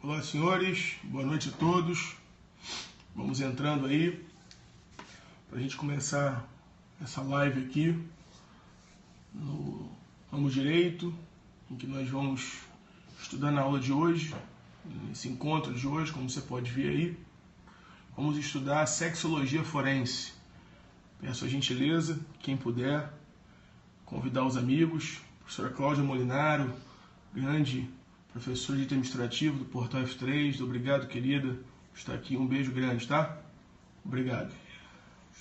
Olá, senhores, boa noite a todos. Vamos entrando aí para a gente começar essa live aqui no ramo direito, em que nós vamos estudar na aula de hoje, nesse encontro de hoje, como você pode ver aí. Vamos estudar a sexologia forense. Peço a gentileza, quem puder, convidar os amigos. Professora Cláudia Molinaro, grande professora de administrativo do Portal F3, obrigado, querida, por estar aqui. Um beijo grande, tá? Obrigado.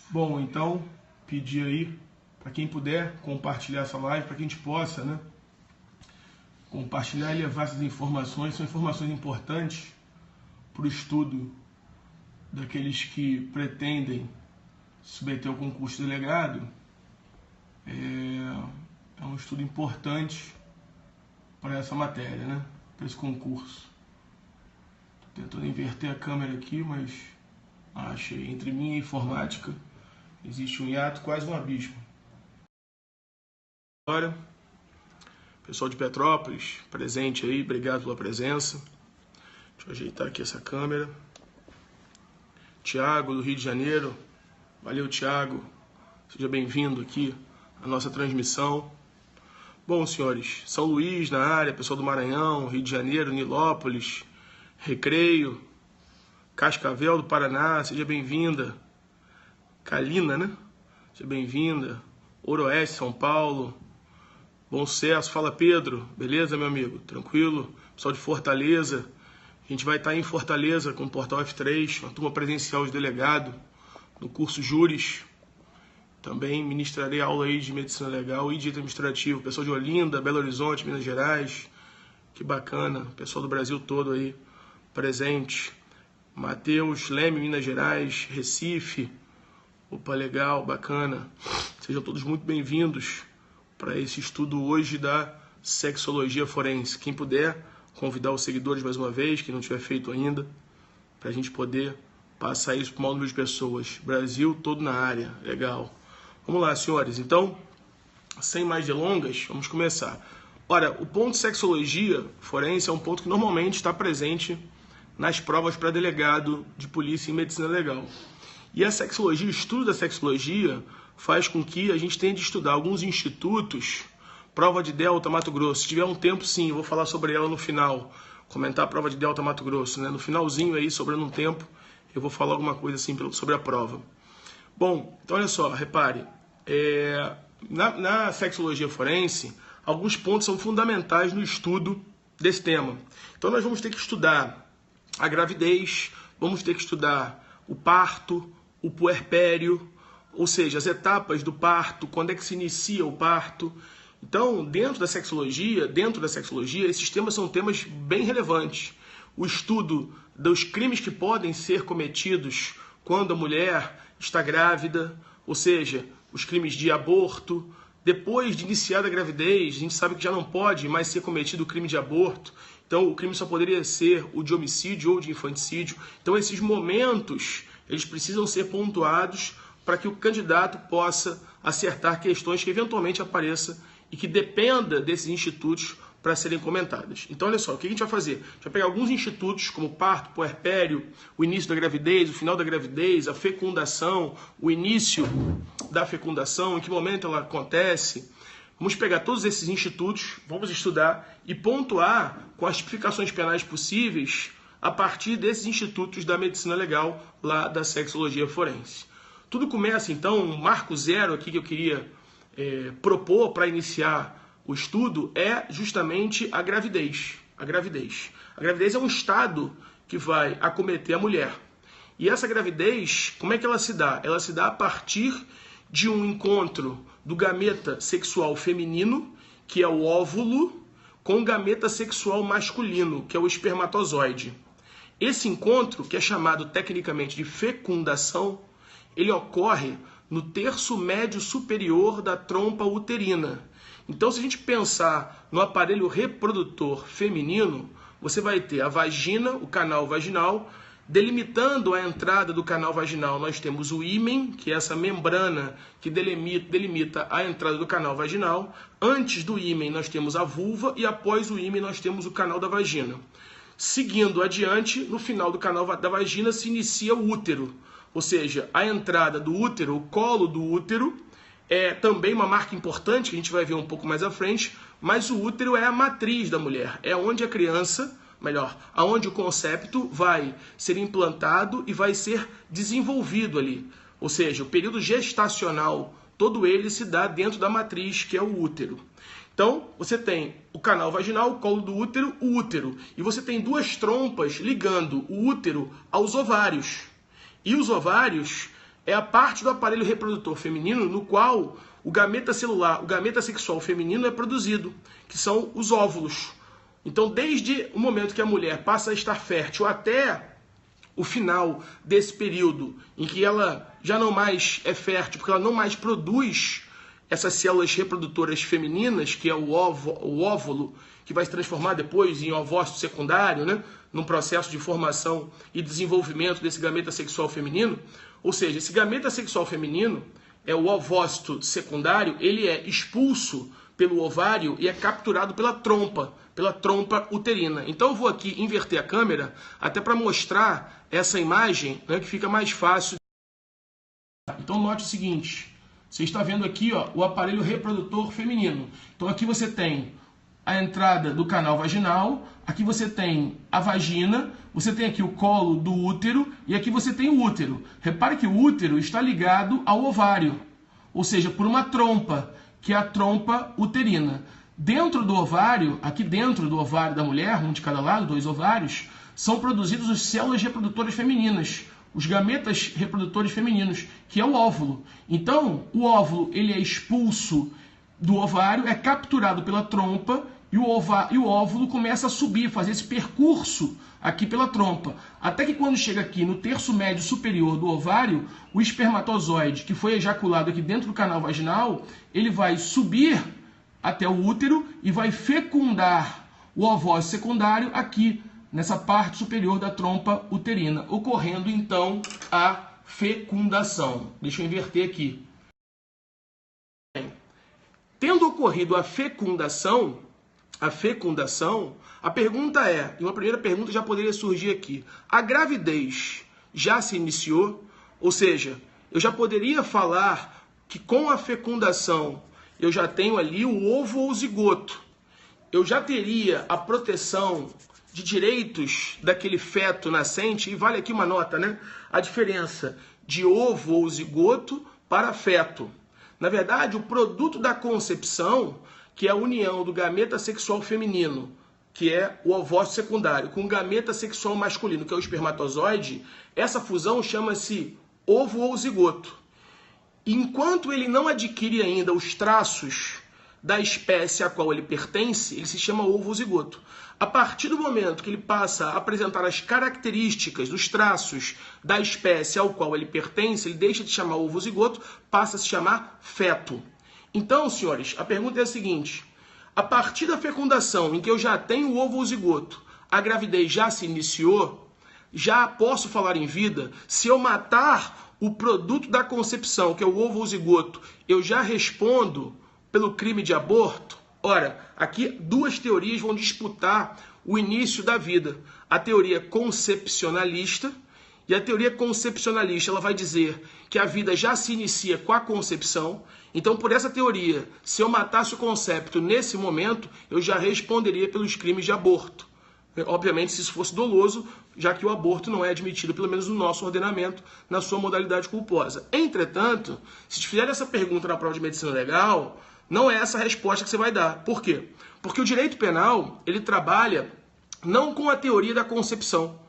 Bom, então, pedir aí, para quem puder, compartilhar essa live, para que a gente possa, né, compartilhar e levar essas informações. São informações importantes para o estudo daqueles que pretendem submeter ao concurso de delegado. É um estudo importante para essa matéria, né? Para esse concurso. Estou tentando inverter a câmera aqui, mas achei. Entre mim e a informática existe um hiato, quase um abismo. Agora, pessoal de Petrópolis, presente aí, obrigado pela presença. Deixa eu ajeitar aqui essa câmera. Tiago, do Rio de Janeiro. Valeu, Tiago. Seja bem-vindo aqui à nossa transmissão. Bom, senhores, São Luís na área, pessoal do Maranhão, Rio de Janeiro, Nilópolis, Recreio, Cascavel do Paraná, seja bem-vinda. Calina, né? Seja bem-vinda. Oroeste, São Paulo. Bom sucesso. Fala, Pedro. Beleza, meu amigo? Tranquilo? Pessoal de Fortaleza. A gente vai estar em Fortaleza com o Portal F3, uma turma presencial de delegado, no curso Júris. Também ministrarei aula aí de medicina legal e de administrativo. Pessoal de Olinda, Belo Horizonte, Minas Gerais. Que bacana. Pessoal do Brasil todo aí presente. Mateus, Leme, Minas Gerais, Recife. Opa, legal, bacana. Sejam todos muito bem-vindos para esse estudo hoje da sexologia forense. Quem puder, convidar os seguidores mais uma vez, quem não tiver feito ainda, para a gente poder passar isso para o maior número de pessoas. Brasil todo na área. Legal. Vamos lá, senhores. Então, sem mais delongas, vamos começar. Ora, o ponto de sexologia forense é um ponto que normalmente está presente nas provas para delegado de polícia em medicina legal. E a sexologia, o estudo da sexologia, faz com que a gente tenha de estudar alguns institutos. Prova de Delta, Mato Grosso. Se tiver um tempo, sim, eu vou falar sobre ela no final. Comentar a prova de Delta, Mato Grosso, né? No finalzinho aí, sobrando um tempo, eu vou falar alguma coisa assim sobre a prova. Bom, então olha só, repare. Na sexologia forense, alguns pontos são fundamentais no estudo desse tema. Então nós vamos ter que estudar a gravidez, vamos ter que estudar o parto, o puerpério, ou seja, as etapas do parto, quando é que se inicia o parto. Então, dentro da sexologia, esses temas são temas bem relevantes. O estudo dos crimes que podem ser cometidos quando a mulher está grávida, ou seja, os crimes de aborto. Depois de iniciada a gravidez, a gente sabe que já não pode mais ser cometido o crime de aborto. Então, o crime só poderia ser o de homicídio ou de infanticídio. Então, esses momentos, eles precisam ser pontuados para que o candidato possa acertar questões que eventualmente apareçam e que dependa desses institutos para serem comentadas. Então, olha só, o que a gente vai fazer? A gente vai pegar alguns institutos, como parto, puerpério, o início da gravidez, o final da gravidez, a fecundação, o início da fecundação, em que momento ela acontece. Vamos pegar todos esses institutos, vamos estudar e pontuar com as tipificações penais possíveis a partir desses institutos da medicina legal, lá da sexologia forense. Tudo começa, então, um marco zero aqui que eu queria propor para iniciar o estudo é justamente a gravidez. A gravidez é um estado que vai acometer a mulher. E essa gravidez, como é que ela se dá? Ela se dá a partir de um encontro do gameta sexual feminino, que é o óvulo, com o gameta sexual masculino, que é o espermatozoide. Esse encontro, que é chamado tecnicamente de fecundação, ele ocorre no terço médio superior da trompa uterina. Então, se a gente pensar no aparelho reprodutor feminino, você vai ter a vagina, o canal vaginal. Delimitando a entrada do canal vaginal, nós temos o ímen, que é essa membrana que delimita a entrada do canal vaginal. Antes do ímen, nós temos a vulva e após o ímen, nós temos o canal da vagina. Seguindo adiante, no final do canal da vagina se inicia o útero, ou seja, a entrada do útero, o colo do útero, é também uma marca importante, que a gente vai ver um pouco mais à frente, mas o útero é a matriz da mulher, é onde a criança, aonde o concepto vai ser implantado e vai ser desenvolvido ali. Ou seja, o período gestacional, todo ele se dá dentro da matriz, que é o útero. Então, você tem o canal vaginal, o colo do útero, o útero. E você tem duas trompas ligando o útero aos ovários. E os ovários é a parte do aparelho reprodutor feminino no qual o gameta celular, o gameta sexual feminino é produzido, que são os óvulos. Então, desde o momento que a mulher passa a estar fértil até o final desse período em que ela já não mais é fértil, porque ela não mais produz essas células reprodutoras femininas, que é o óvulo, que vai se transformar depois em ovócito secundário, né? Num processo de formação e desenvolvimento desse gameta sexual feminino. Ou seja, esse gameta sexual feminino, é o ovócito secundário, ele é expulso pelo ovário e é capturado pela trompa uterina. Então eu vou aqui inverter a câmera, até para mostrar essa imagem, né, que fica mais fácil. Então note o seguinte, você está vendo aqui, ó, o aparelho reprodutor feminino. Então aqui você tem a entrada do canal vaginal, aqui você tem a vagina, você tem aqui o colo do útero e aqui você tem o útero. Repare que o útero está ligado ao ovário, ou seja, por uma trompa, que é a trompa uterina. Dentro do ovário, aqui dentro do ovário da mulher, um de cada lado, 2 ovários, são produzidos as células reprodutoras femininas, os gametas reprodutores femininos, que é o óvulo. Então, o óvulo ele é expulso do ovário, é capturado pela trompa e o óvulo começa a subir, fazer esse percurso aqui pela trompa. Até que quando chega aqui no terço médio superior do ovário, o espermatozoide, que foi ejaculado aqui dentro do canal vaginal, ele vai subir até o útero e vai fecundar o ovócito secundário aqui, nessa parte superior da trompa uterina, ocorrendo então a fecundação. Deixa eu inverter aqui. Tendo ocorrido a fecundação, a pergunta é, e uma primeira pergunta já poderia surgir aqui, a gravidez já se iniciou? Ou seja, eu já poderia falar que com a fecundação eu já tenho ali o ovo ou zigoto. Eu já teria a proteção de direitos daquele feto nascente, e vale aqui uma nota, né? A diferença de ovo ou zigoto para feto. Na verdade, o produto da concepção, que é a união do gameta sexual feminino, que é o ovócito secundário, com o gameta sexual masculino, que é o espermatozoide, essa fusão chama-se ovo ou zigoto. Enquanto ele não adquire ainda os traços da espécie a qual ele pertence, ele se chama ovo ou zigoto. A partir do momento que ele passa a apresentar as características dos traços da espécie ao qual ele pertence, ele deixa de chamar ovo ou zigoto, passa a se chamar feto. Então, senhores, a pergunta é a seguinte: a partir da fecundação, em que eu já tenho o ovo ou zigoto, a gravidez já se iniciou? Já posso falar em vida? Se eu matar o produto da concepção, que é o ovo ou zigoto, eu já respondo pelo crime de aborto? Ora, aqui duas teorias vão disputar o início da vida. A teoria concepcionalista, e a teoria concepcionalista ela vai dizer que a vida já se inicia com a concepção. Então, por essa teoria, se eu matasse o concepto nesse momento, eu já responderia pelos crimes de aborto. Obviamente, se isso fosse doloso, já que o aborto não é admitido, pelo menos no nosso ordenamento, na sua modalidade culposa. Entretanto, se te fizer essa pergunta na prova de medicina legal, não é essa a resposta que você vai dar. Por quê? Porque o direito penal, ele trabalha não com a teoria da concepção,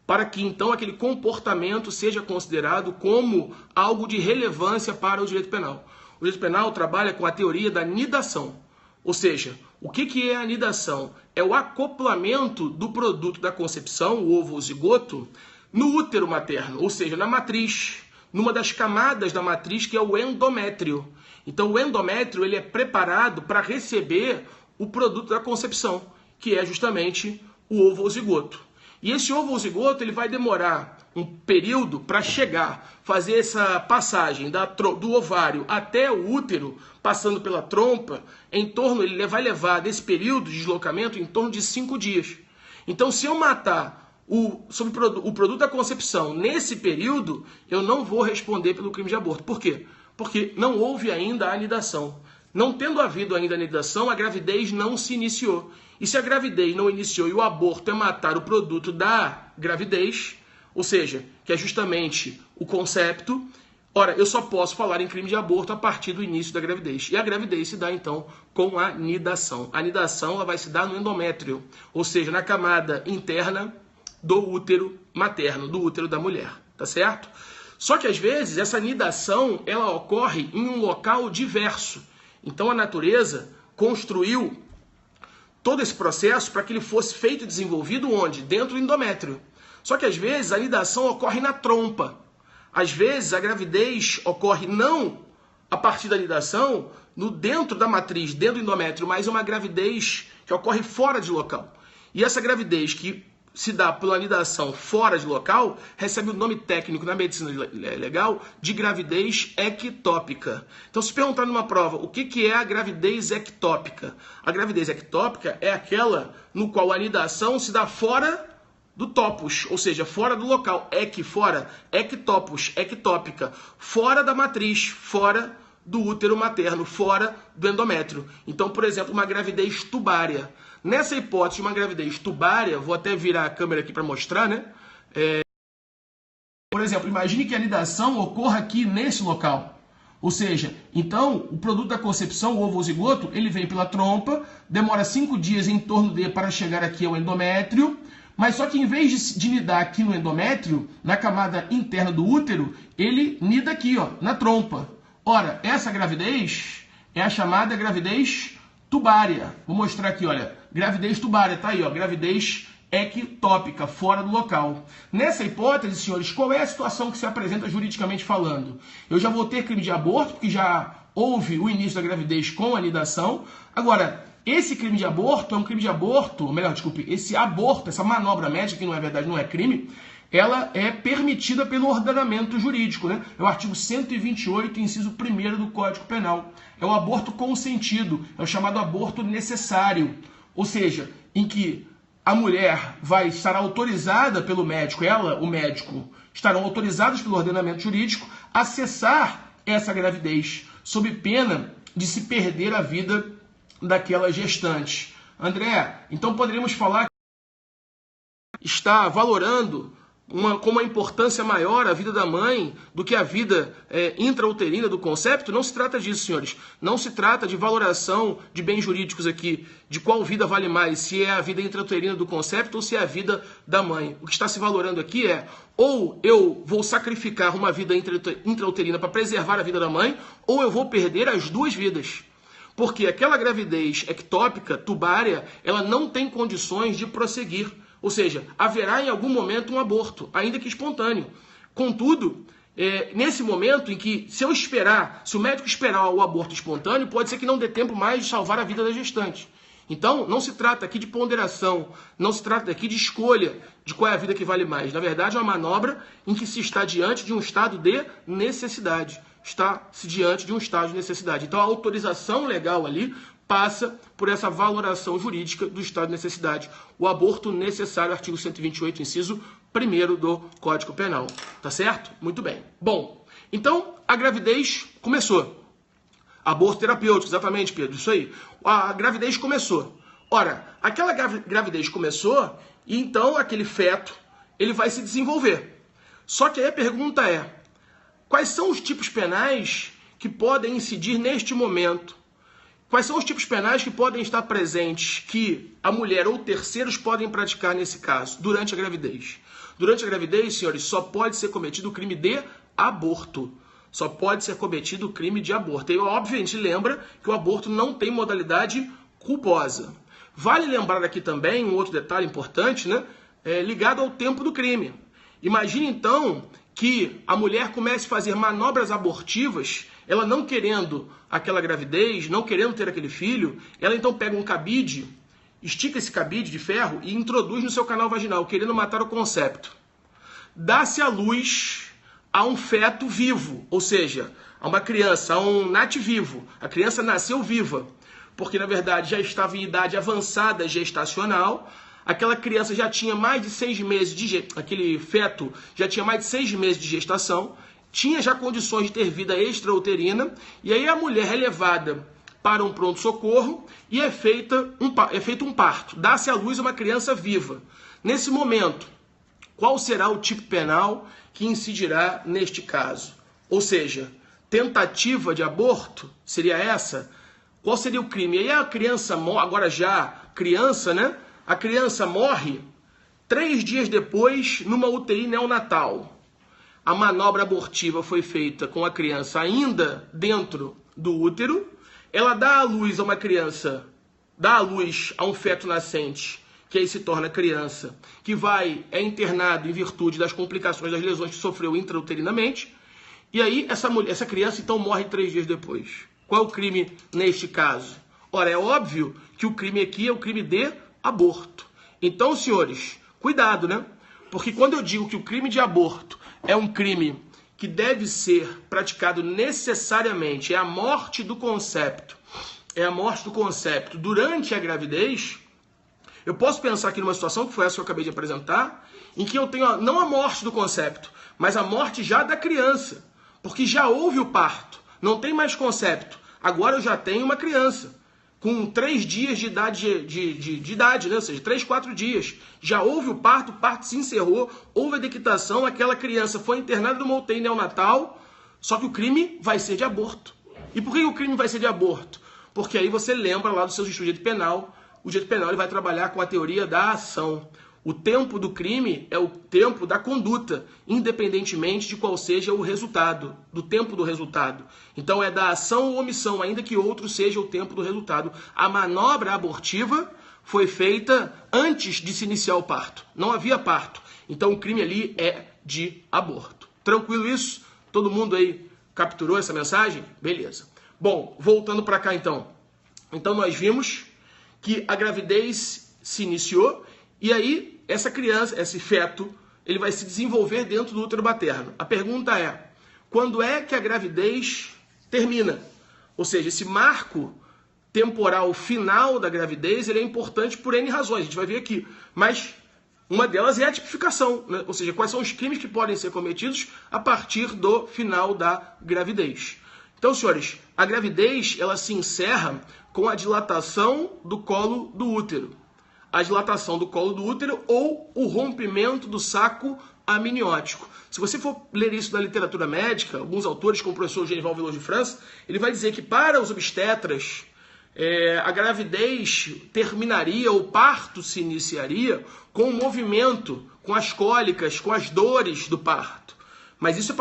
para que então aquele comportamento seja considerado como algo de relevância para o direito penal. O direito penal trabalha com a teoria da nidação. Ou seja, o que é a nidação? É o acoplamento do produto da concepção, o ovo ou zigoto, no útero materno, ou seja, na matriz, numa das camadas da matriz que é o endométrio. Então o endométrio ele é preparado para receber o produto da concepção, que é justamente o ovo ou zigoto. E esse ovo ou zigoto ele vai demorar um período para chegar, fazer essa passagem do ovário até o útero, passando pela trompa, ele vai levar desse período de deslocamento em torno de 5 dias. Então, se eu matar o produto da concepção nesse período, eu não vou responder pelo crime de aborto. Por quê? Porque não houve ainda a anidação. Não tendo havido ainda a anidação, a gravidez não se iniciou. E se a gravidez não iniciou e o aborto é matar o produto da gravidez, ou seja, que é justamente o concepto, ora, eu só posso falar em crime de aborto a partir do início da gravidez. E a gravidez se dá, então, com a nidação. A nidação ela vai se dar no endométrio, ou seja, na camada interna do útero materno, do útero da mulher, tá certo? Só que, às vezes, essa nidação ela ocorre em um local diverso. Então, a natureza construiu todo esse processo para que ele fosse feito e desenvolvido onde? Dentro do endométrio. Só que, às vezes, a nidação ocorre na trompa. Às vezes, a gravidez ocorre não a partir da nidação, dentro da matriz, dentro do endométrio, mas uma gravidez que ocorre fora de local. E essa gravidez que se dá pela nidação fora de local, recebe o nome técnico na medicina legal de gravidez ectópica. Então, se perguntar numa prova o que é a gravidez ectópica, a gravidez ectópica é aquela no qual a nidação se dá fora do topos, ou seja, fora do local, fora, ectopos, ectópica, fora da matriz, fora do útero materno, fora do endométrio. Então, por exemplo, uma gravidez tubária. Nessa hipótese de uma gravidez tubária, vou até virar a câmera aqui para mostrar, né? Por exemplo, imagine que a nidação ocorra aqui nesse local. Ou seja, então, o produto da concepção, o ovo ou zigoto, ele vem pela trompa, demora 5 dias em torno dele para chegar aqui ao endométrio, mas só que em vez de nidar aqui no endométrio, na camada interna do útero, ele nida aqui, ó, na trompa. Ora, essa gravidez é a chamada gravidez tubária. Vou mostrar aqui, olha, gravidez tubária, tá aí, ó, gravidez ectópica, fora do local. Nessa hipótese, senhores, qual é a situação que se apresenta juridicamente falando? Eu já vou ter crime de aborto, porque já houve o início da gravidez com a nidação. Agora, esse crime de aborto é um crime de aborto, ou melhor, desculpe, esse aborto, essa manobra médica, que não é verdade, não é crime, ela é permitida pelo ordenamento jurídico, né? É o artigo 128, inciso 1º do Código Penal. É o aborto consentido, é o chamado aborto necessário. Ou seja, em que a mulher vai estar autorizada pelo médico, ela, o médico, estarão autorizados pelo ordenamento jurídico a cessar essa gravidez, sob pena de se perder a vida daquela gestante. André, então poderíamos falar que está valorando com uma importância maior a vida da mãe do que a vida intrauterina do concepto? Não se trata disso, senhores. Não se trata de valoração de bens jurídicos aqui, de qual vida vale mais, se é a vida intrauterina do concepto ou se é a vida da mãe. O que está se valorando aqui é, ou eu vou sacrificar uma vida intrauterina para preservar a vida da mãe, ou eu vou perder as duas vidas. Porque aquela gravidez ectópica, tubária, ela não tem condições de prosseguir. Ou seja, haverá em algum momento um aborto, ainda que espontâneo. Contudo, nesse momento em que, se o médico esperar o aborto espontâneo, pode ser que não dê tempo mais de salvar a vida da gestante. Então, não se trata aqui de ponderação, não se trata aqui de escolha de qual é a vida que vale mais. Na verdade, é uma manobra em que se está diante de um estado de necessidade. Está-se diante de um estado de necessidade. Então, a autorização legal ali passa por essa valoração jurídica do estado de necessidade. O aborto necessário, artigo 128, inciso 1º do Código Penal. Tá certo? Muito bem. Bom, então a gravidez começou. Aborto terapêutico, exatamente, Pedro, isso aí. A gravidez começou. Ora, aquela gravidez começou e então aquele feto ele vai se desenvolver. Só que aí a pergunta é, quais são os tipos penais que podem incidir neste momento? Quais são os tipos penais que podem estar presentes que a mulher ou terceiros podem praticar nesse caso, durante a gravidez? Durante a gravidez, senhores, só pode ser cometido o crime de aborto. Só pode ser cometido o crime de aborto. E, obviamente, lembra que o aborto não tem modalidade culposa. Vale lembrar aqui também um outro detalhe importante, né? Ligado ao tempo do crime. Imagine, então, que a mulher comece a fazer manobras abortivas, ela não querendo aquela gravidez, não querendo ter aquele filho, ela então pega um cabide, estica esse cabide de ferro e introduz no seu canal vaginal, querendo matar o concepto. Dá-se à luz a um feto vivo, ou seja, a uma criança, a um nativivo. A criança nasceu viva, porque na verdade já estava em idade avançada gestacional. aquela criança já tinha mais de 6 meses aquele feto já tinha mais de 6 meses de gestação, tinha já condições de ter vida extrauterina, e aí a mulher é levada para um pronto-socorro e é feito um parto. Dá-se à luz uma criança viva. Nesse momento, qual será o tipo penal que incidirá neste caso? Ou seja, tentativa de aborto seria essa? Qual seria o crime? E aí a criança morre, agora já criança, né? A criança morre 3 dias depois numa UTI neonatal. A manobra abortiva foi feita com a criança ainda dentro do útero. Ela dá à luz a uma criança, dá à luz a um feto nascente, que aí se torna criança, que é internado em virtude das complicações das lesões que sofreu intrauterinamente. E aí essa criança então morre 3 dias depois. Qual é o crime neste caso? Ora, é óbvio que o crime aqui é o crime de aborto. Então, senhores, cuidado, né? Porque quando eu digo que o crime de aborto é um crime que deve ser praticado necessariamente, é a morte do concepto durante a gravidez, eu posso pensar aqui numa situação que foi essa que eu acabei de apresentar, em que eu tenho não a morte do concepto, mas a morte já da criança, porque já houve o parto, não tem mais concepto, agora eu já tenho uma criança, com 3 dias de idade, né? Ou seja, 3, 4 dias. Já houve o parto se encerrou, houve a dequitação, aquela criança foi internada numa UTI neonatal, só que o crime vai ser de aborto. E por que o crime vai ser de aborto? Porque aí você lembra lá dos seus estudos de direito penal, o direito penal ele vai trabalhar com a teoria da ação. O tempo do crime é o tempo da conduta, independentemente de qual seja o resultado, do tempo do resultado. Então é da ação ou omissão, ainda que outro seja o tempo do resultado. A manobra abortiva foi feita antes de se iniciar o parto. Não havia parto. Então o crime ali é de aborto. Tranquilo isso? Todo mundo aí capturou essa mensagem? Beleza. Bom, voltando para cá então. Então nós vimos que a gravidez se iniciou e aí essa criança, esse feto, ele vai se desenvolver dentro do útero materno. A pergunta é, quando é que a gravidez termina? Ou seja, esse marco temporal final da gravidez, ele é importante por N razões, a gente vai ver aqui. Mas uma delas é a tipificação, né? Ou seja, quais são os crimes que podem ser cometidos a partir do final da gravidez. Então, senhores, a gravidez, ela se encerra com a dilatação do colo do útero. A dilatação do colo do útero ou o rompimento do saco amniótico. Se você for ler isso na literatura médica, alguns autores, como o professor Genival Veloso de França, ele vai dizer que para os obstetras, a gravidez terminaria, o parto se iniciaria com o movimento, com as cólicas, com as dores do parto. Mas isso é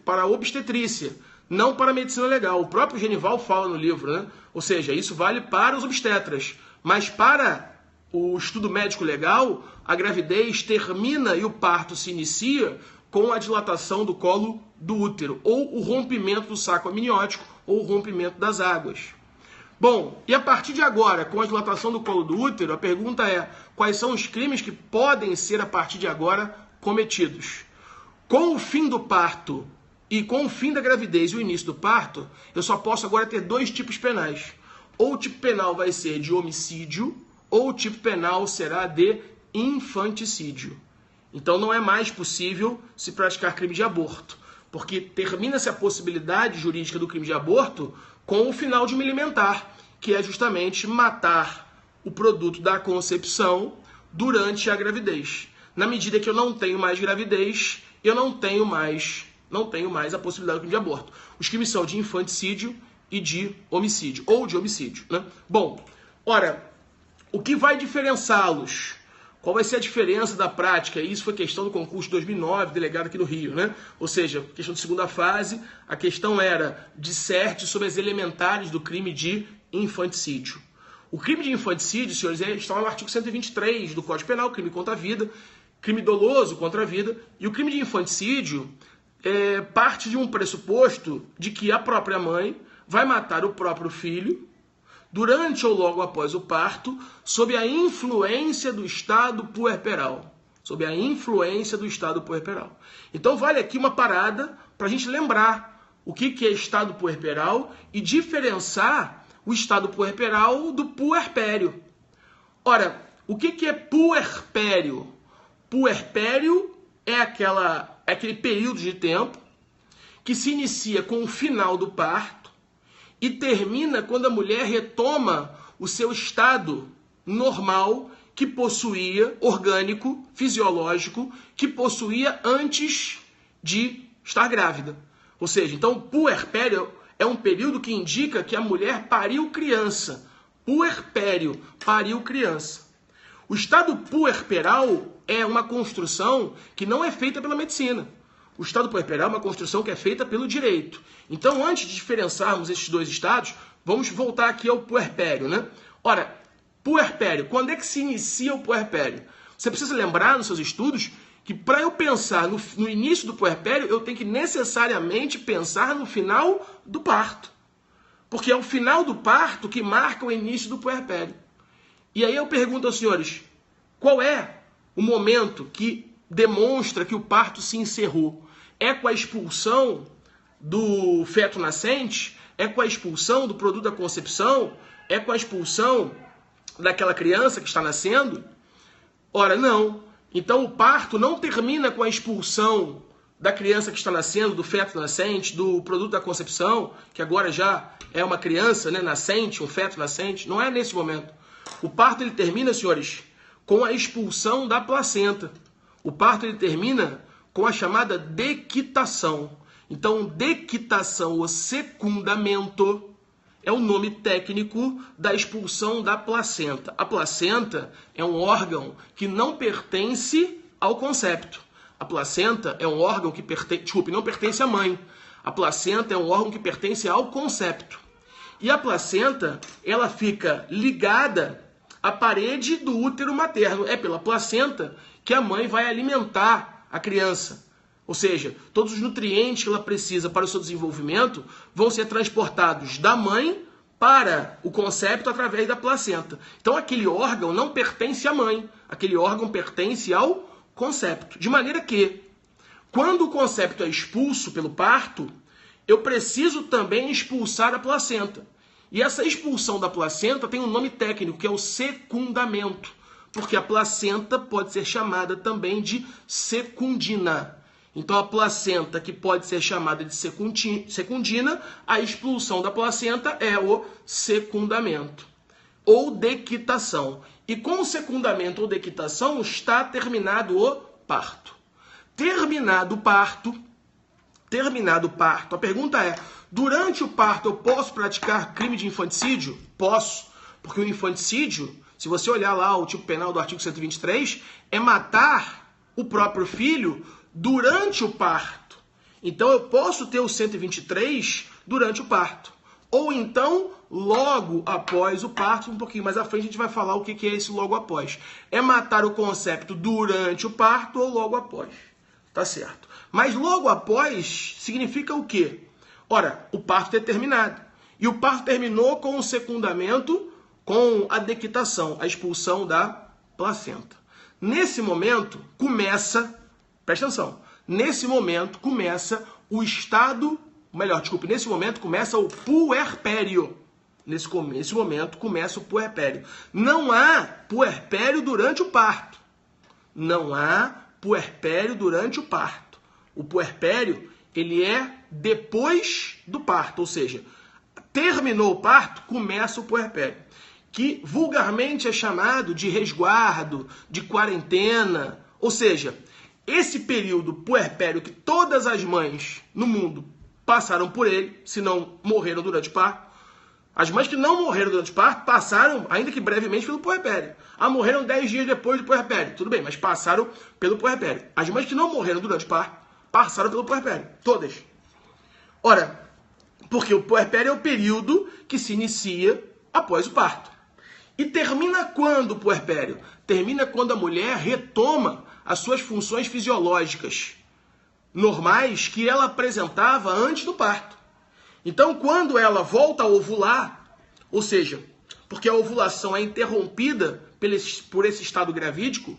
para a obstetrícia, não para a medicina legal. O próprio Genival fala no livro, né? Ou seja, isso vale para os obstetras, mas para o estudo médico legal, a gravidez termina e o parto se inicia com a dilatação do colo do útero, ou o rompimento do saco amniótico, ou o rompimento das águas. Bom, e a partir de agora, com a dilatação do colo do útero, a pergunta é, quais são os crimes que podem ser, a partir de agora, cometidos? Com o fim do parto e com o fim da gravidez e o início do parto, eu só posso agora ter 2 tipos penais. Ou o tipo penal vai ser de homicídio, ou o tipo penal será de infanticídio. Então não é mais possível se praticar crime de aborto, porque termina-se a possibilidade jurídica do crime de aborto com o final de milimentar, que é justamente matar o produto da concepção durante a gravidez. Na medida que eu não tenho mais gravidez, eu não tenho mais a possibilidade do crime de aborto. Os crimes são de infanticídio e de homicídio, ou de homicídio, né? Bom, ora, o que vai diferenciá-los? Qual vai ser a diferença da prática? Isso foi questão do concurso de 2009, delegado aqui no Rio, né? Ou seja, questão de segunda fase, a questão era disserte sobre as elementares do crime de infanticídio. O crime de infanticídio, senhores, está no artigo 123 do Código Penal, crime contra a vida, crime doloso contra a vida, e o crime de infanticídio parte de um pressuposto de que a própria mãe vai matar o próprio filho durante ou logo após o parto, sob a influência do estado puerperal. Sob a influência do estado puerperal. Então vale aqui uma parada para a gente lembrar o que é estado puerperal e diferenciar o estado puerperal do puerpério. Ora, O que é puerpério? Puerpério é aquele período de tempo que se inicia com o final do parto e termina quando a mulher retoma o seu estado normal que possuía, orgânico, fisiológico, que possuía antes de estar grávida. Ou seja, então o puerpério é um período que indica que a mulher pariu criança. Puerpério, pariu criança. O estado puerperal é uma construção que não é feita pela medicina. O estado puerperal é uma construção que é feita pelo direito. Então, antes de diferenciarmos esses dois estados, vamos voltar aqui ao puerpério, né? Ora, puerpério, quando é que se inicia o puerpério? Você precisa lembrar nos seus estudos que para eu pensar no início do puerpério, eu tenho que necessariamente pensar no final do parto. Porque é o final do parto que marca o início do puerpério. E aí eu pergunto aos senhores, qual é o momento que demonstra que o parto se encerrou? É com a expulsão do feto nascente? É com a expulsão do produto da concepção? É com a expulsão daquela criança que está nascendo? Ora, não. Então o parto não termina com a expulsão da criança que está nascendo, do feto nascente, do produto da concepção, que agora já é uma criança, né, nascente, um feto nascente. Não é nesse momento. O parto ele termina, senhores, com a expulsão da placenta. O parto ele termina com a chamada dequitação. Então, dequitação ou secundamento é o nome técnico da expulsão da placenta. A placenta é um órgão que não pertence ao concepto. A placenta é um órgão que não pertence à mãe. A placenta é um órgão que pertence ao concepto. E a placenta, ela fica ligada à parede do útero materno. É pela placenta que a mãe vai alimentar a criança. Ou seja, todos os nutrientes que ela precisa para o seu desenvolvimento vão ser transportados da mãe para o concepto através da placenta. Então aquele órgão não pertence à mãe, aquele órgão pertence ao concepto. De maneira que, quando o concepto é expulso pelo parto, eu preciso também expulsar a placenta. E essa expulsão da placenta tem um nome técnico, que é o secundamento, porque a placenta pode ser chamada também de secundina. Então a placenta, que pode ser chamada de secundina, a expulsão da placenta é o secundamento, ou dequitação. E com o secundamento ou dequitação está terminado o parto. Terminado o parto, a pergunta é, durante o parto eu posso praticar crime de infanticídio? Posso, porque o infanticídio, se você olhar lá o tipo penal do artigo 123, é matar o próprio filho durante o parto. Então eu posso ter o 123 durante o parto. Ou então, logo após o parto, um pouquinho mais à frente a gente vai falar o que é esse logo após. É matar o concepto durante o parto ou logo após. Tá certo. Mas logo após significa o quê? Ora, o parto é terminado. E o parto terminou com o secundamento, com a dequitação, a expulsão da placenta. Nesse momento começa, presta atenção, nesse momento começa o estado, nesse momento começa o puerpério. Nesse momento começa o puerpério. Não há puerpério durante o parto. Não há puerpério durante o parto. O puerpério, ele é depois do parto, ou seja, terminou o parto, começa o puerpério, que vulgarmente é chamado de resguardo, de quarentena, ou seja, esse período puerpério que todas as mães no mundo passaram por ele, se não morreram durante o parto. As mães que não morreram durante o parto passaram, ainda que brevemente, pelo puerpério. Ah, morreram 10 dias depois do puerpério. Tudo bem, mas passaram pelo puerpério. As mães que não morreram durante o parto passaram pelo puerpério. Todas. Ora, porque o puerpério é o período que se inicia após o parto. E termina quando o puerpério? Termina quando a mulher retoma as suas funções fisiológicas normais que ela apresentava antes do parto. Então, quando ela volta a ovular, ou seja, porque a ovulação é interrompida por esse estado gravídico,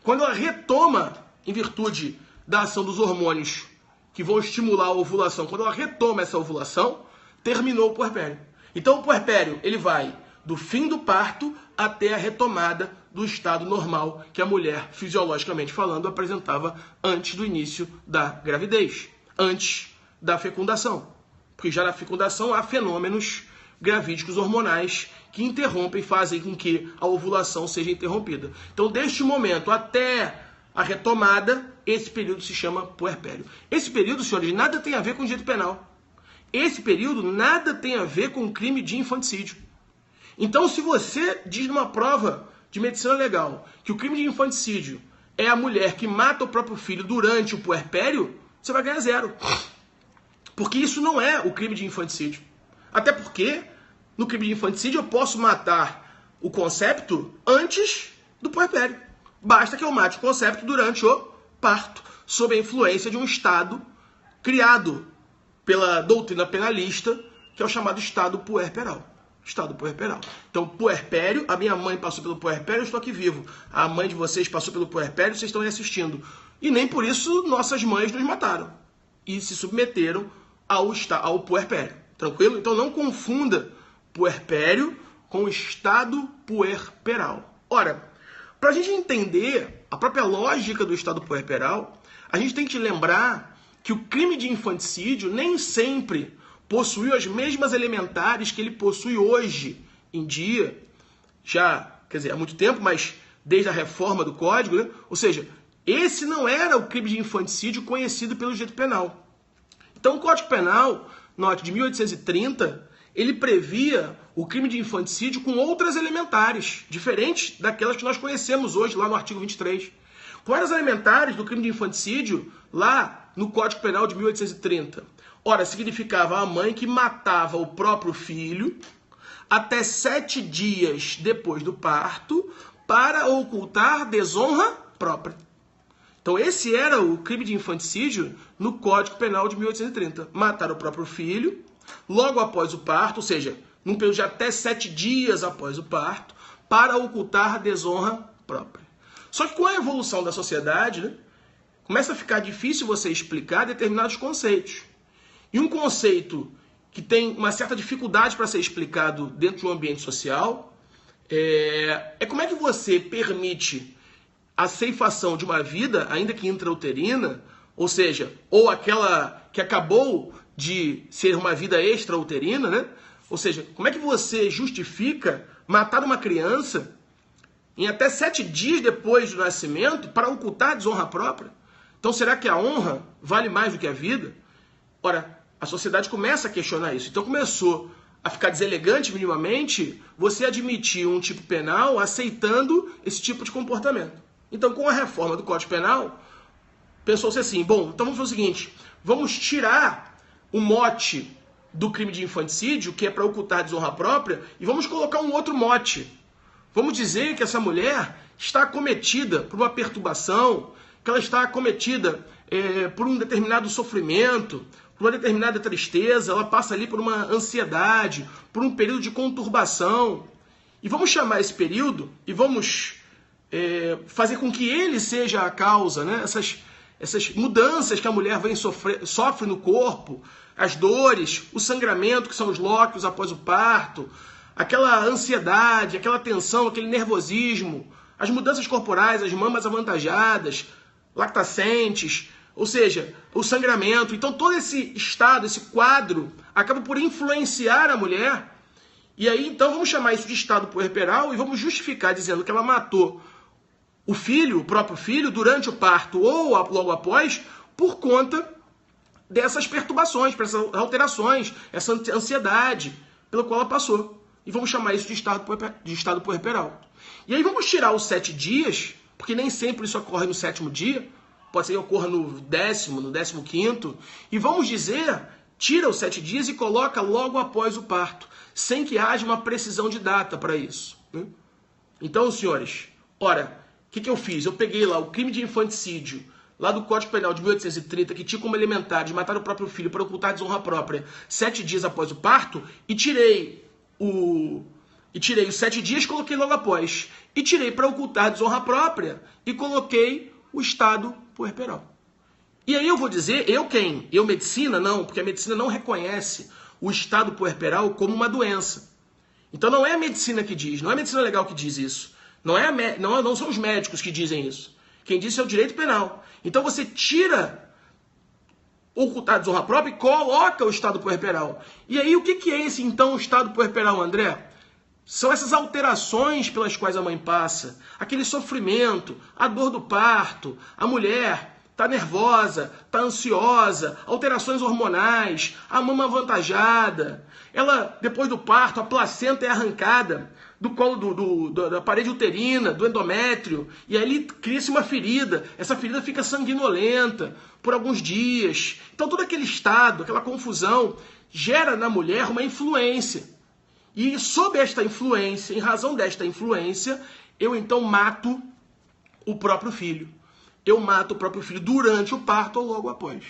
quando ela retoma, em virtude da ação dos hormônios que vão estimular a ovulação, quando ela retoma essa ovulação, terminou o puerpério. Então, o puerpério ele vai do fim do parto até a retomada do estado normal que a mulher, fisiologicamente falando, apresentava antes do início da gravidez, antes da fecundação. Porque já na fecundação há fenômenos gravídicos hormonais que interrompem, fazem com que a ovulação seja interrompida. Então, deste momento até a retomada, esse período se chama puerpério. Esse período, senhores, nada tem a ver com direito penal. Esse período nada tem a ver com crime de infanticídio. Então, se você diz numa prova de medicina legal que o crime de infanticídio é a mulher que mata o próprio filho durante o puerpério, você vai ganhar 0. Porque isso não é o crime de infanticídio. Até porque, no crime de infanticídio, eu posso matar o concepto antes do puerpério. Basta que eu mate o concepto durante o parto, sob a influência de um estado criado pela doutrina penalista, que é o chamado estado puerperal. Estado puerperal. Então, puerpério, a minha mãe passou pelo puerpério, eu estou aqui vivo. A mãe de vocês passou pelo puerpério, vocês estão aí assistindo. E nem por isso nossas mães nos mataram. E se submeteram ao puerpério. Tranquilo? Então, não confunda puerpério com estado puerperal. Ora, para a gente entender a própria lógica do estado puerperal, a gente tem que lembrar que o crime de infanticídio nem sempre possuiu as mesmas elementares que ele possui hoje em dia, já, quer dizer, há muito tempo, mas desde a reforma do Código, né? Ou seja, esse não era o crime de infanticídio conhecido pelo direito penal. Então, o Código Penal, note, de 1830, ele previa o crime de infanticídio com outras elementares, diferentes daquelas que nós conhecemos hoje, lá no artigo 23. Quais eram as elementares do crime de infanticídio lá no Código Penal de 1830? Ora, significava a mãe que matava o próprio filho até 7 dias depois do parto para ocultar desonra própria. Então, esse era o crime de infanticídio no Código Penal de 1830. Matar o próprio filho logo após o parto, ou seja, num período de até 7 dias após o parto, para ocultar desonra própria. Só que com a evolução da sociedade, né, começa a ficar difícil você explicar determinados conceitos. E um conceito que tem uma certa dificuldade para ser explicado dentro de um ambiente social é como é que você permite a ceifação de uma vida, ainda que intrauterina, ou seja, ou aquela que acabou de ser uma vida extrauterina, né? Ou seja, como é que você justifica matar uma criança em até 7 dias depois do nascimento para ocultar a desonra própria? Então, será que a honra vale mais do que a vida? Ora, a sociedade começa a questionar isso. Então, começou a ficar deselegante minimamente você admitir um tipo penal aceitando esse tipo de comportamento. Então, com a reforma do Código Penal, pensou-se assim, bom, então vamos fazer o seguinte, vamos tirar o mote do crime de infanticídio, que é para ocultar a desonra própria, e vamos colocar um outro mote. Vamos dizer que essa mulher está acometida por uma perturbação, que ela está acometida por um determinado sofrimento, por uma determinada tristeza, ela passa ali por uma ansiedade, por um período de conturbação. E vamos chamar esse período e vamos fazer com que ele seja a causa, né? Essas mudanças que a mulher sofre no corpo, as dores, o sangramento, que são os lóquios após o parto, aquela ansiedade, aquela tensão, aquele nervosismo, as mudanças corporais, as mamas avantajadas, lactacentes, ou seja, o sangramento. Então todo esse estado, esse quadro, acaba por influenciar a mulher. E aí, então, vamos chamar isso de estado puerperal e vamos justificar dizendo que ela matou o filho, o próprio filho, durante o parto ou logo após, por conta dessas perturbações, dessas alterações, essa ansiedade pela qual ela passou. E vamos chamar isso de estado puerperal. E aí vamos tirar os 7 dias, porque nem sempre isso ocorre no 7º dia, pode ser que ocorra no 10º, no 15º, e vamos dizer, tira os 7 dias e coloca logo após o parto, sem que haja uma precisão de data para isso. Né? Então, senhores, ora, o que eu fiz? Eu peguei lá o crime de infanticídio, lá do Código Penal de 1830, que tinha como elementar de matar o próprio filho para ocultar a desonra própria 7 dias após o parto, e tirei os 7 dias e coloquei logo após. E tirei para ocultar a desonra própria e coloquei o estado puerperal. E aí eu vou dizer, eu quem? Eu medicina? Não, porque a medicina não reconhece o estado puerperal como uma doença. Então não é a medicina que diz, não é a medicina legal que diz isso. Não são os médicos que dizem isso. Quem diz é o direito penal. Então você tira ocultar a desonra própria e coloca o estado puerperal. E aí o que é esse então estado puerperal, André? São essas alterações pelas quais a mãe passa, aquele sofrimento, a dor do parto, a mulher está nervosa, está ansiosa, alterações hormonais, a mama avantajada. Ela, depois do parto, a placenta é arrancada do colo da parede uterina, do endométrio, e ali cria-se uma ferida. Essa ferida fica sanguinolenta por alguns dias. Então todo aquele estado, aquela confusão, gera na mulher uma influência. E sob esta influência, em razão desta influência, eu então mato o próprio filho. Eu mato o próprio filho durante o parto ou logo após.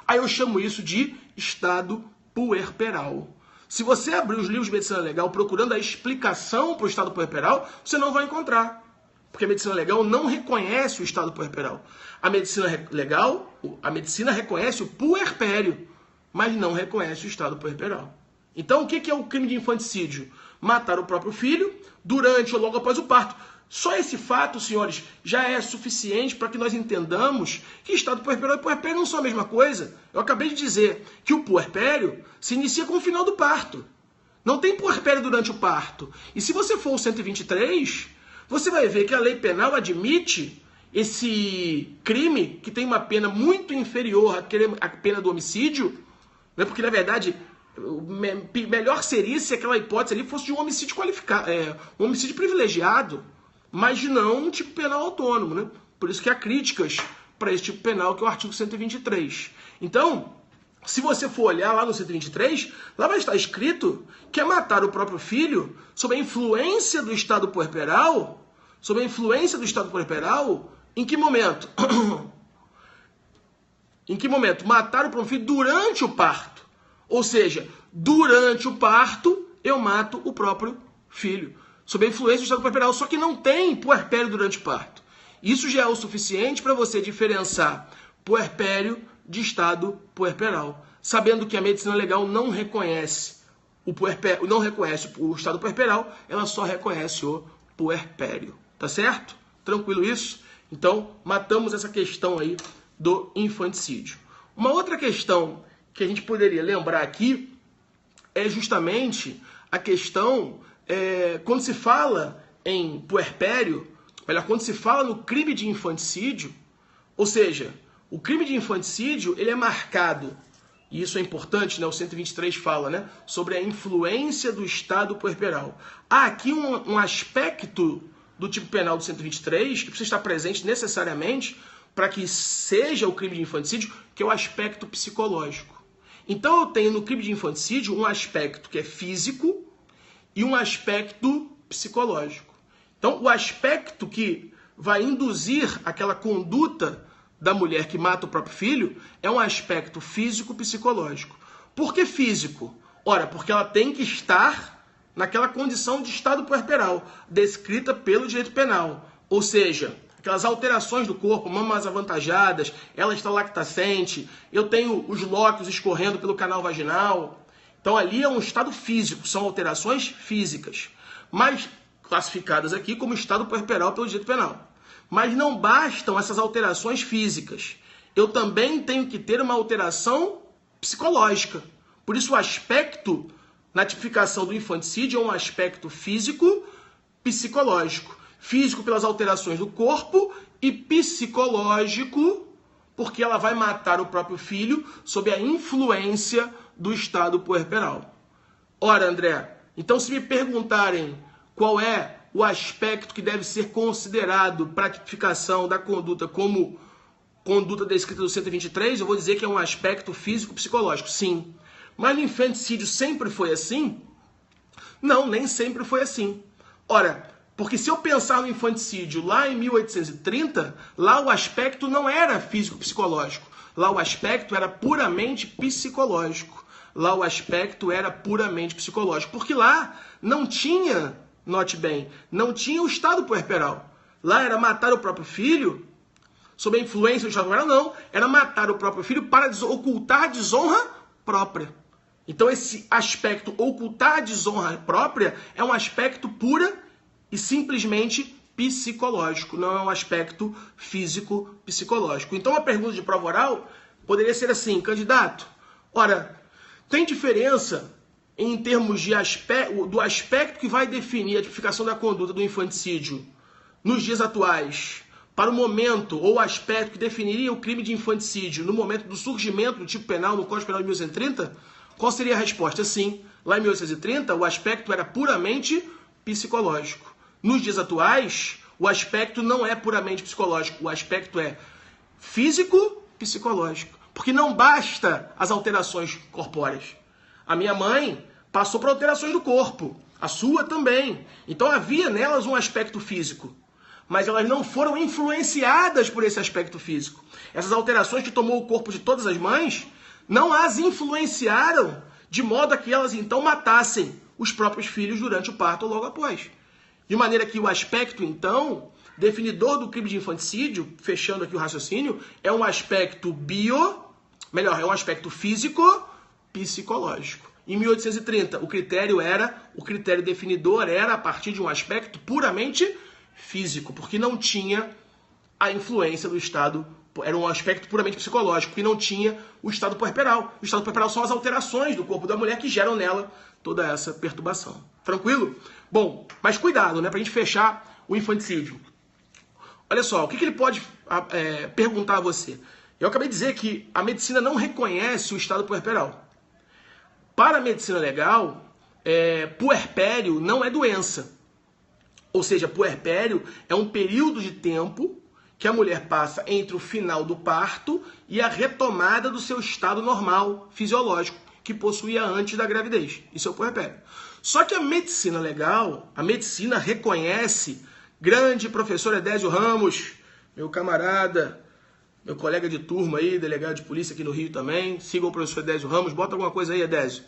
Aí eu chamo isso de estado puerperal. Se você abrir os livros de medicina legal procurando a explicação para o estado puerperal, você não vai encontrar. Porque a medicina legal não reconhece o estado puerperal. A medicina legal, a medicina reconhece o puerpério, mas não reconhece o estado puerperal. Então, o que é o crime de infanticídio? Matar o próprio filho durante ou logo após o parto. Só esse fato, senhores, já é suficiente para que nós entendamos que estado puerperal e puerpério não são a mesma coisa. Eu acabei de dizer que o puerpério se inicia com o final do parto. Não tem puerpério durante o parto. E se você for o 123, você vai ver que a lei penal admite esse crime que tem uma pena muito inferior à pena do homicídio, né? Porque, na verdade, melhor seria se aquela hipótese ali fosse de um homicídio qualificado, um homicídio privilegiado, mas não um tipo penal autônomo, né? Por isso que há críticas para esse tipo penal, que é o artigo 123. Então, se você for olhar lá no 123, lá vai estar escrito que é matar o próprio filho sob a influência do estado puerperal. Sob a influência do estado puerperal, em que momento? Em que momento? Matar o próprio filho durante o parto. Ou seja, durante o parto, eu mato o próprio filho. Sob a influência do estado puerperal, só que não tem puerpério durante o parto. Isso já é o suficiente para você diferenciar puerpério de estado puerperal, sabendo que a medicina legal não reconhece o estado puerperal, ela só reconhece o puerpério. Tá certo? Tranquilo isso? Então, matamos essa questão aí do infanticídio. Uma outra questão que a gente poderia lembrar aqui é justamente a questão, quando se fala em puerpério, melhor, quando se fala no crime de infanticídio, ou seja, o crime de infanticídio, ele é marcado, e isso é importante, né? O 123 fala, né, sobre a influência do estado puerperal. Há aqui um aspecto do tipo penal do 123 que precisa estar presente necessariamente para que seja o crime de infanticídio, que é o aspecto psicológico. Então eu tenho no crime de infanticídio um aspecto que é físico e um aspecto psicológico. Então o aspecto que vai induzir aquela conduta da mulher que mata o próprio filho é um aspecto físico-psicológico. Por que físico? Ora, porque ela tem que estar naquela condição de estado puerperal, descrita pelo direito penal. Ou seja, aquelas alterações do corpo, mamas avantajadas, ela está lactacente, eu tenho os lóquios escorrendo pelo canal vaginal. Então ali é um estado físico, são alterações físicas, mas classificadas aqui como estado puerperal pelo direito penal. Mas não bastam essas alterações físicas. Eu também tenho que ter uma alteração psicológica. Por isso o aspecto na tipificação do infanticídio é um aspecto físico-psicológico. Físico pelas alterações do corpo e psicológico porque ela vai matar o próprio filho sob a influência do estado puerperal. Ora, André, então se me perguntarem qual é o aspecto que deve ser considerado para a tipificação da conduta como conduta descrita do 123, eu vou dizer que é um aspecto físico-psicológico, sim. Mas no infanticídio sempre foi assim? Não, nem sempre foi assim. Ora, porque se eu pensar no infanticídio lá em 1830, lá o aspecto não era físico-psicológico. Lá o aspecto era puramente psicológico. Lá o aspecto era puramente psicológico. Porque lá não tinha, note bem, não tinha o estado puerperal. Lá era matar o próprio filho, sob a influência do estado puerperal, não. Era matar o próprio filho para ocultar a desonra própria. Então esse aspecto ocultar a desonra própria é um aspecto pura e simplesmente psicológico, não é um aspecto físico-psicológico. Então a pergunta de prova oral poderia ser assim: candidato, ora, tem diferença em termos de do aspecto que vai definir a tipificação da conduta do infanticídio nos dias atuais para o momento ou aspecto que definiria o crime de infanticídio no momento do surgimento do tipo penal no Código Penal de 1830? Qual seria a resposta? Sim, lá em 1830 o aspecto era puramente psicológico. Nos dias atuais, o aspecto não é puramente psicológico, o aspecto é físico-psicológico. Porque não basta as alterações corpóreas. A minha mãe passou por alterações do corpo, a sua também. Então havia nelas um aspecto físico, mas elas não foram influenciadas por esse aspecto físico. Essas alterações que tomou o corpo de todas as mães não as influenciaram de modo a que elas então matassem os próprios filhos durante o parto ou logo após. De maneira que o aspecto, então, definidor do crime de infanticídio, fechando aqui o raciocínio, é um aspecto é um aspecto físico-psicológico. Em 1830, o critério definidor era a partir de um aspecto puramente físico, porque não tinha a influência do estado, era um aspecto puramente psicológico, porque não tinha o estado puerperal. O estado puerperal são as alterações do corpo da mulher que geram nela toda essa perturbação. Tranquilo? Bom, mas cuidado, né, pra gente fechar o infanticídio. Olha só, o que ele pode perguntar a você? Eu acabei de dizer que a medicina não reconhece o estado puerperal. Para a medicina legal, puerpério não é doença. Ou seja, puerpério é um período de tempo que a mulher passa entre o final do parto e a retomada do seu estado normal, fisiológico, que possuía antes da gravidez. Isso é o puerpério. Só que a medicina legal, a medicina reconhece, grande professor Edésio Ramos, meu camarada, meu colega de turma aí, delegado de polícia aqui no Rio também. Sigam o professor Edésio Ramos, bota alguma coisa aí, Edésio.